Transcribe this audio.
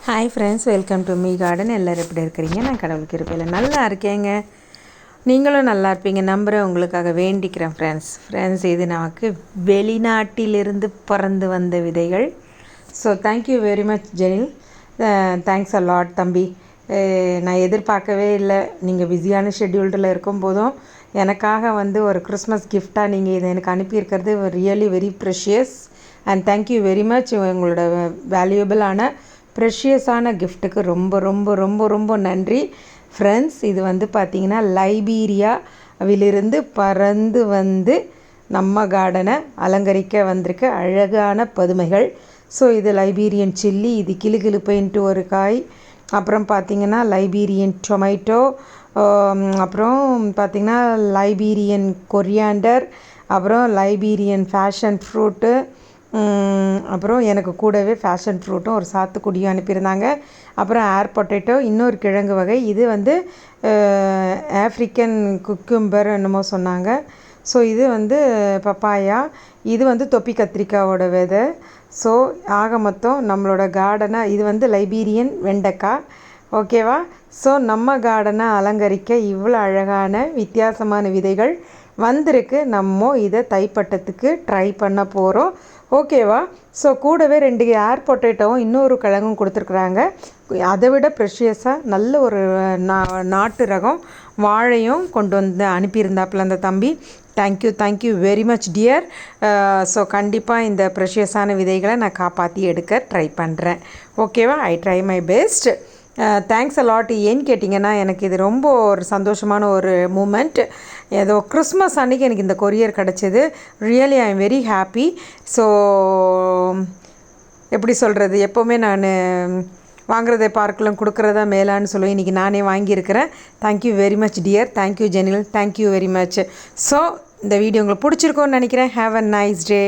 Hi friends, welcome to me garden. எல்லோரும் எப்படி இருக்கிறீங்க? நான் கடவுளுக்கு இருப்பேன் நல்லா இருக்கேங்க. நீங்களும் நல்லா இருப்பீங்க நம்புகிறேன். உங்களுக்காக வேண்டிக்கிறேன் ஃப்ரெண்ட்ஸ். இது நமக்கு வெளிநாட்டிலிருந்து பறந்து வந்த விதைகள். So thank you very much Jenil. Thanks a lot தம்பி. நான் எதிர்பார்க்கவே இல்லை. நீங்கள் பிஸியான ஷெட்யூல்டில் இருக்கும் போதும் எனக்காக ஒரு கிறிஸ்மஸ் கிஃப்டாக நீங்கள் இதை எனக்கு அனுப்பியிருக்கிறது really very precious. And thank you very much. உங்களோட வேல்யூபிளான ப்ரெஷியஸான கிஃப்ட்டுக்கு ரொம்ப ரொம்ப ரொம்ப ரொம்ப நன்றி ஃப்ரெண்ட்ஸ். இது பார்த்திங்கன்னா லைபீரியாவிலிருந்து பறந்து வந்து நம்ம கார்டனை அலங்கரிக்க வந்திருக்க அழகான பதுமைகள். ஸோ இது லைபீரியன் சில்லி, இது கிளுகிளுப்பைன்ட்டு ஒரு காய். அப்புறம் பார்த்திங்கன்னா லைபீரியன் டொமேட்டோ, அப்புறம் பார்த்திங்கன்னா லைபீரியன் கொரியாண்டர், அப்புறம் லைபீரியன் ஃபேஷன் ஃப்ரூட்டு, அப்புறம் எனக்கு கூடவே ஃபேஷன் ஃப்ரூட்டும் ஒரு சாத்துக்குடியும் அனுப்பியிருந்தாங்க. அப்புறம் ஏர் பொட்டேட்டோ, இன்னொரு கிழங்கு வகை. இது ஆஃப்ரிக்கன் குக்கும்பர் என்னமோ சொன்னாங்க. ஸோ இது பப்பாயா, இது தொப்பி கத்திரிக்காவோட விதை. ஸோ ஆக மொத்தம் நம்மளோட கார்டனை இது லைபீரியன் வெண்டைக்காய். ஓகேவா? ஸோ நம்ம கார்டனை அலங்கரிக்க இவ்வளோ அழகான வித்தியாசமான விதைகள் வந்திருக்கு. நம்ம இதை தைப்பட்டத்துக்கு ட்ரை பண்ண போகிறோம். ஓகேவா? ஸோ கூடவே 2 ஏர் பொட்டேட்டோவும் இன்னொரு கிழங்கும் கொடுத்துருக்குறாங்க. அதை விட ப்ரெஷியஸாக நல்ல ஒரு நாட்டு ரகம் வாழையும் கொண்டு வந்து அனுப்பியிருந்தாப்புல அந்த தம்பி. Thank you very much dear. So கண்டிப்பாக இந்த ப்ரெஷியஸான விதைகளை நான் காப்பாற்றி எடுக்க ட்ரை பண்ணுறேன். ஓகேவா? I try my best. Thanks a lot. ஏன்னு கேட்டிங்கன்னா, எனக்கு இது ரொம்ப ஒரு சந்தோஷமான ஒரு மூமெண்ட். ஏதோ கிறிஸ்மஸ் அன்றைக்கி எனக்கு இந்த கொரியர் கிடச்சிது. Really I am very happy. So எப்படி சொல்கிறது, எப்போவுமே நான் வாங்குறதை பார்க்கலாம் கொடுக்குறதா மேலான்னு சொல்லுவேன். இன்றைக்கி நானே வாங்கியிருக்கிறேன். Thank you very much dear. Thank you Jenil. Thank you very much. So இந்த வீடியோ உங்களுக்கு பிடிச்சிருக்கோன்னு நினைக்கிறேன். Have a nice day.